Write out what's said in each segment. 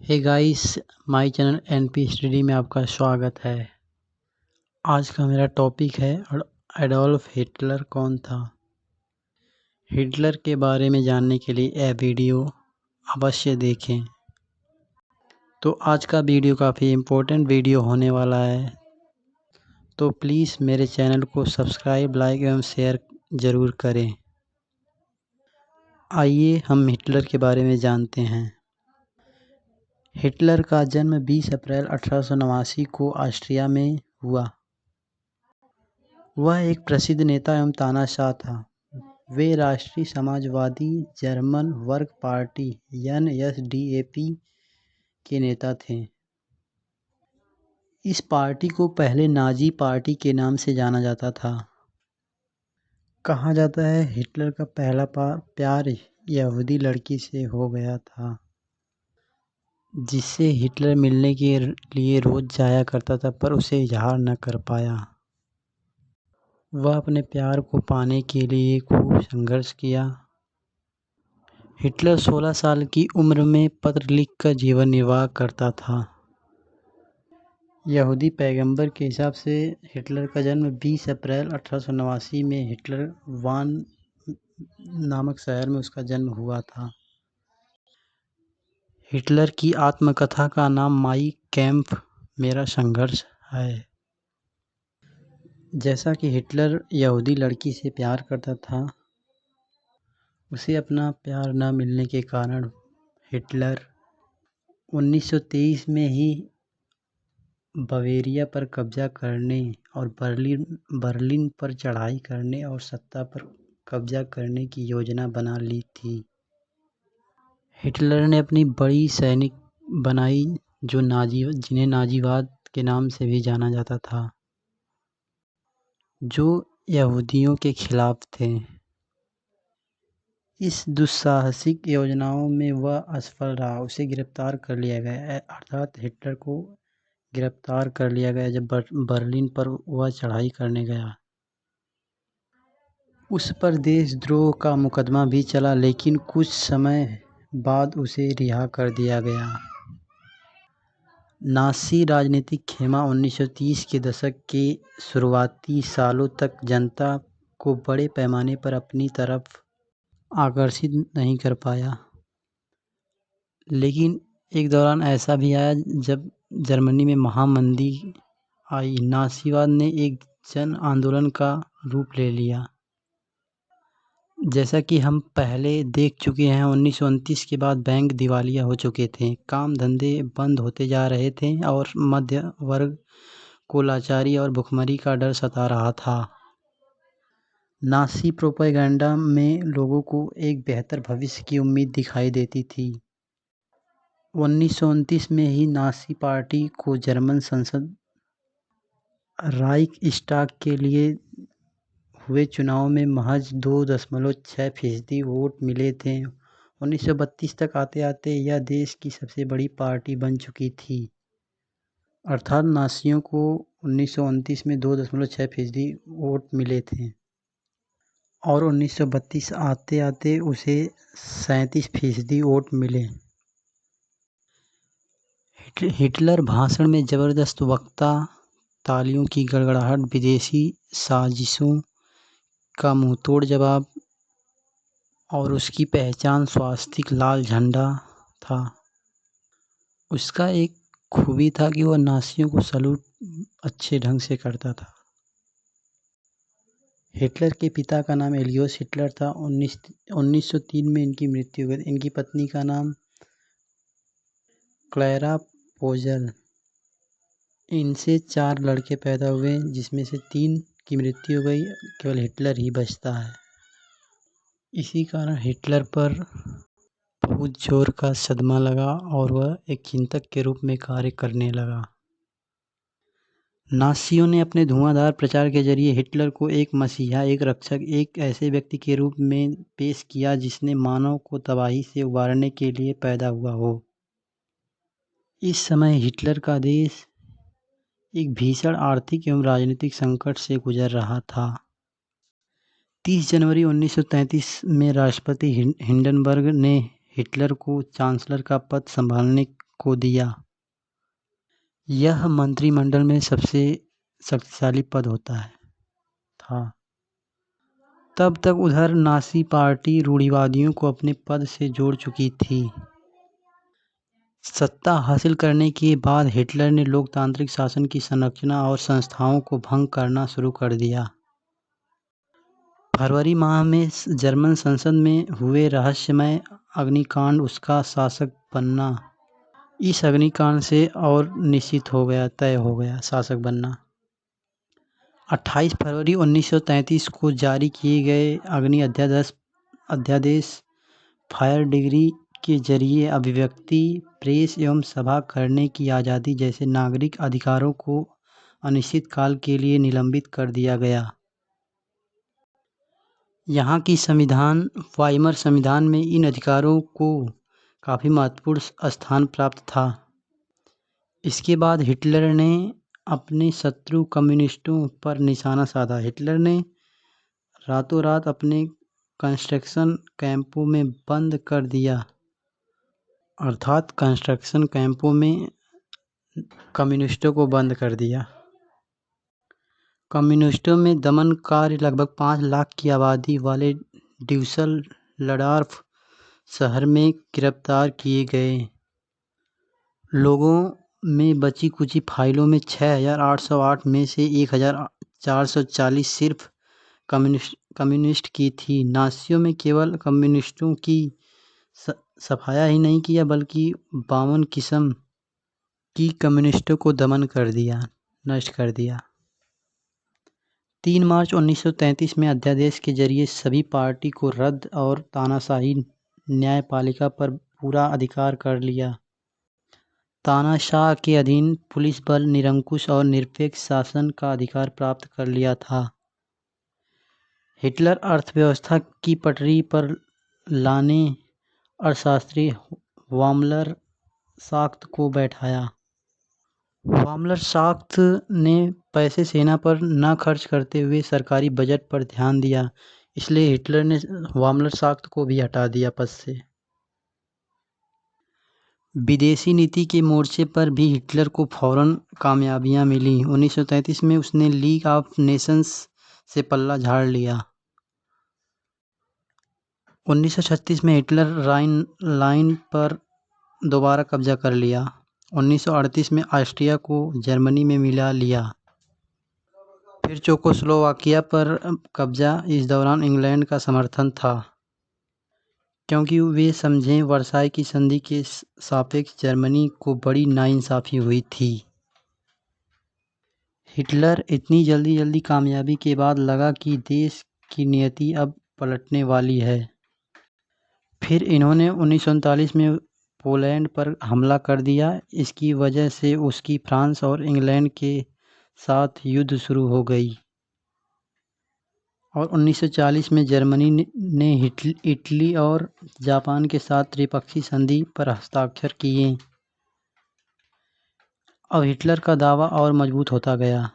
Hey guys, my channel NP study में आपका स्वागत है। आज का मेरा टॉपिक है एडोल्फ हिटलर कौन था। हिटलर के बारे में जानने के लिए यह वीडियो अवश्य देखें। तो आज का वीडियो काफ़ी इम्पोर्टेंट वीडियो होने वाला है, तो प्लीज़ मेरे चैनल को सब्सक्राइब, लाइक एवं शेयर ज़रूर करें। आइए हम हिटलर के बारे में जानते हैं। हिटलर का जन्म 20 अप्रैल 1889 को ऑस्ट्रिया में हुआ। वह एक प्रसिद्ध नेता एवं तानाशाह था। वे राष्ट्रीय समाजवादी जर्मन वर्ग पार्टी NSDAP के नेता थे। इस पार्टी को पहले नाजी पार्टी के नाम से जाना जाता था। कहा जाता है हिटलर का पहला प्यार यहूदी लड़की से हो गया था, जिससे हिटलर मिलने के लिए रोज जाया करता था, पर उसे इजहार न कर पाया। वह अपने प्यार को पाने के लिए खूब संघर्ष किया। हिटलर 16 साल की उम्र में पत्र लिखकर जीवन निर्वाह करता था। यहूदी पैगंबर के हिसाब से हिटलर का जन्म 20 अप्रैल 1889 में हिटलर वान नामक शहर में उसका जन्म हुआ था। हिटलर की आत्मकथा का नाम माई कैंप मेरा संघर्ष है। जैसा कि हिटलर यहूदी लड़की से प्यार करता था, उसे अपना प्यार न मिलने के कारण हिटलर 1923 में ही बवेरिया पर कब्जा करने और बर्लिन पर चढ़ाई करने और सत्ता पर कब्जा करने की योजना बना ली थी। हिटलर ने अपनी बड़ी सैनिक बनाई जिन्हें नाजीवाद के नाम से भी जाना जाता था, जो यहूदियों के खिलाफ थे। इस दुस्साहसिक योजनाओं में वह असफल रहा। उसे गिरफ्तार कर लिया गया, अर्थात हिटलर को गिरफ्तार कर लिया गया जब बर्लिन पर वह चढ़ाई करने गया। उस पर देशद्रोह का मुकदमा भी चला, लेकिन कुछ समय बाद उसे रिहा कर दिया गया। नाज़ी राजनीतिक खेमा 1930 के दशक के शुरुआती सालों तक जनता को बड़े पैमाने पर अपनी तरफ आकर्षित नहीं कर पाया, लेकिन एक दौरान ऐसा भी आया जब जर्मनी में महामंदी आई। नाज़ीवाद ने एक जन आंदोलन का रूप ले लिया। जैसा कि हम पहले देख चुके हैं, 1929 के बाद बैंक दिवालिया हो चुके थे, काम धंधे बंद होते जा रहे थे और मध्य वर्ग को लाचारी और भुखमरी का डर सता रहा था। नाज़ी प्रोपेगेंडा में लोगों को एक बेहतर भविष्य की उम्मीद दिखाई देती थी। 1929 में ही नाज़ी पार्टी को जर्मन संसद राइखस्टाग के लिए हुए चुनाव में महज 2.6% वोट मिले थे। 1932 तक आते आते यह देश की सबसे बड़ी पार्टी बन चुकी थी। अर्थात नाज़ियों को 1929 में 2.6% वोट मिले थे और 1932 आते आते उसे 37% वोट मिले। हिटलर भाषण में ज़बरदस्त वक्ता, तालियों की गड़गड़ाहट, विदेशी साजिशों का मुंहतोड़ जवाब और उसकी पहचान स्वास्तिक लाल झंडा था। उसका एक खूबी था कि वह नाज़ियों को सैल्यूट अच्छे ढंग से करता था। हिटलर के पिता का नाम एडोल्फ हिटलर था। 1903 में इनकी मृत्यु हो गई। इनकी पत्नी का नाम क्लैरा पोजल। इनसे 4 लड़के पैदा हुए, जिसमें से 3 की मृत्यु हो गई, केवल हिटलर ही बचता है। इसी कारण हिटलर पर बहुत जोर का सदमा लगा और वह एक चिंतक के रूप में कार्य करने लगा। नाज़ियों ने अपने धुआंधार प्रचार के जरिए हिटलर को एक मसीहा, एक रक्षक, एक ऐसे व्यक्ति के रूप में पेश किया जिसने मानव को तबाही से उबारने के लिए पैदा हुआ हो। इस समय हिटलर का देश एक भीषण आर्थिक एवं राजनीतिक संकट से गुजर रहा था। 30 जनवरी 1933 में राष्ट्रपति हिंडनबर्ग ने हिटलर को चांसलर का पद संभालने को दिया। यह मंत्रिमंडल में सबसे शक्तिशाली पद था। तब तक उधर नाज़ी पार्टी रूढ़िवादियों को अपने पद से जोड़ चुकी थी। सत्ता हासिल करने के बाद हिटलर ने लोकतांत्रिक शासन की संरचना और संस्थाओं को भंग करना शुरू कर दिया। फरवरी माह में जर्मन संसद में हुए रहस्यमय अग्निकांड उसका शासक बनना, इस अग्निकांड से और तय हो गया शासक बनना। 28 फरवरी 1933 को जारी किए गए अग्नि अध्यादेश फायर डिग्री के जरिए अभिव्यक्ति, प्रेस एवं सभा करने की आज़ादी जैसे नागरिक अधिकारों को अनिश्चित काल के लिए निलंबित कर दिया गया। यहाँ की वाइमर संविधान में इन अधिकारों को काफ़ी महत्वपूर्ण स्थान प्राप्त था। इसके बाद हिटलर ने अपने शत्रु कम्युनिस्टों पर निशाना साधा। हिटलर ने रातों रात अपने कंसंट्रेशन कैंपों में बंद कर दिया, अर्थात कंसंट्रेशन कैंपों में कम्युनिस्टों को बंद कर दिया। कम्युनिस्टों में दमन कार्य लगभग 5 लाख की आबादी वाले ड्यूसलडॉर्फ शहर में गिरफ्तार किए गए लोगों में बची कुची फाइलों में 6,808 में से 1,440 सिर्फ कम्युनिस्ट की थी। नाज़ियों में केवल कम्युनिस्टों की सफाया ही नहीं किया बल्कि 52 किस्म की कम्युनिस्टों को नष्ट कर दिया। 3 मार्च 1933 में अध्यादेश के जरिए सभी पार्टी को रद्द और तानाशाही न्यायपालिका पर पूरा अधिकार कर लिया। तानाशाह के अधीन पुलिस बल निरंकुश और निरपेक्ष शासन का अधिकार प्राप्त कर लिया था। हिटलर अर्थव्यवस्था की पटरी पर लाने अर्थशास्त्री वार्मर शाफ्ट को बैठाया। वार्मर शाफ्ट ने पैसे सेना पर न खर्च करते हुए सरकारी बजट पर ध्यान दिया, इसलिए हिटलर ने वार्मर शाफ्ट को भी हटा दिया पद से। विदेशी नीति के मोर्चे पर भी हिटलर को फौरन कामयाबियां मिली। 1933 में उसने लीग ऑफ नेशंस से पल्ला झाड़ लिया। 1936 में हिटलर राइन लाइन पर दोबारा कब्जा कर लिया। 1938 में ऑस्ट्रिया को जर्मनी में मिला लिया। फिर चेकोस्लोवाकिया पर कब्जा। इस दौरान इंग्लैंड का समर्थन था, क्योंकि वे समझे वर्साई की संधि के सापेक्ष जर्मनी को बड़ी नाइंसाफ़ी हुई थी। हिटलर इतनी जल्दी कामयाबी के बाद लगा कि देश की नियति अब पलटने वाली है। फिर इन्होंने 1939 में पोलैंड पर हमला कर दिया। इसकी वजह से उसकी फ्रांस और इंग्लैंड के साथ युद्ध शुरू हो गई और 1940 में जर्मनी ने इटली और जापान के साथ त्रिपक्षीय संधि पर हस्ताक्षर किए। अब हिटलर का दावा और मजबूत होता गया।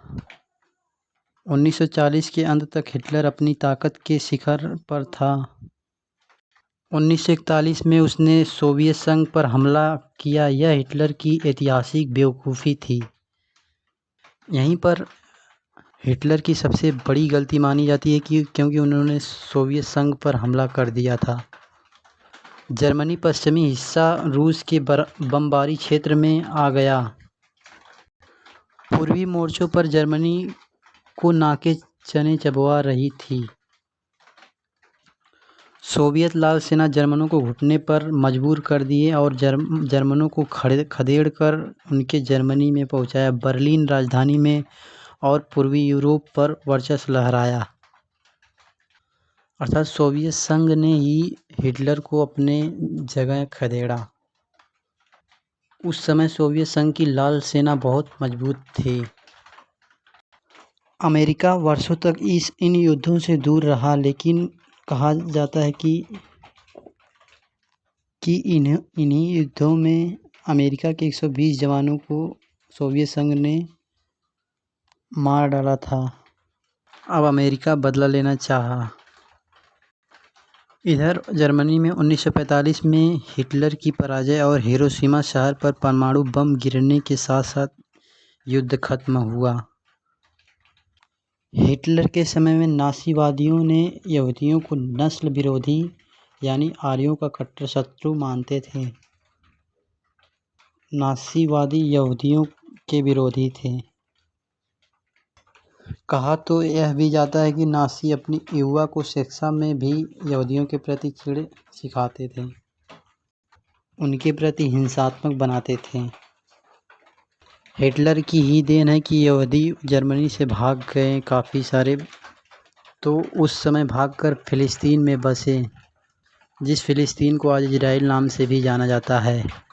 1940 के अंत तक हिटलर अपनी ताकत के शिखर पर था। 1941 में उसने सोवियत संघ पर हमला किया। यह हिटलर की ऐतिहासिक बेवकूफ़ी थी। यहीं पर हिटलर की सबसे बड़ी गलती मानी जाती है क्योंकि उन्होंने सोवियत संघ पर हमला कर दिया था। जर्मनी पश्चिमी हिस्सा रूस के बमबारी क्षेत्र में आ गया। पूर्वी मोर्चों पर जर्मनी को नाके चने चबवा रही थी। सोवियत लाल सेना जर्मनों को घुटने पर मजबूर कर दिए और जर्मनों को खदेड़ कर उनके जर्मनी में पहुंचाया। बर्लिन राजधानी में और पूर्वी यूरोप पर वर्चस्व लहराया। अर्थात सोवियत संघ ने ही हिटलर को अपने जगह खदेड़ा। उस समय सोवियत संघ की लाल सेना बहुत मजबूत थी। अमेरिका वर्षों तक इन युद्धों से दूर रहा, लेकिन कहा जाता है कि इन्हीं युद्धों में अमेरिका के 120 जवानों को सोवियत संघ ने मार डाला था। अब अमेरिका बदला लेना चाहा। इधर जर्मनी में 1945 में हिटलर की पराजय और हिरोशिमा शहर पर परमाणु बम गिरने के साथ साथ युद्ध खत्म हुआ। हिटलर के समय में नासीवादियों ने यहूदियों को नस्ल विरोधी यानी आर्यों का कट्टर शत्रु मानते थे। नासीवादी यहूदियों के विरोधी थे। कहा तो यह भी जाता है कि नासी अपनी युवा को शिक्षा में भी यहूदियों के प्रति चिढ़ सिखाते थे, उनके प्रति हिंसात्मक बनाते थे। हिटलर की ही देन है कि यहूदी जर्मनी से भाग गए काफ़ी सारे, तो उस समय भागकर फ़िलिस्तीन में बसे, जिस फ़िलिस्तीन को आज इजराइल नाम से भी जाना जाता है।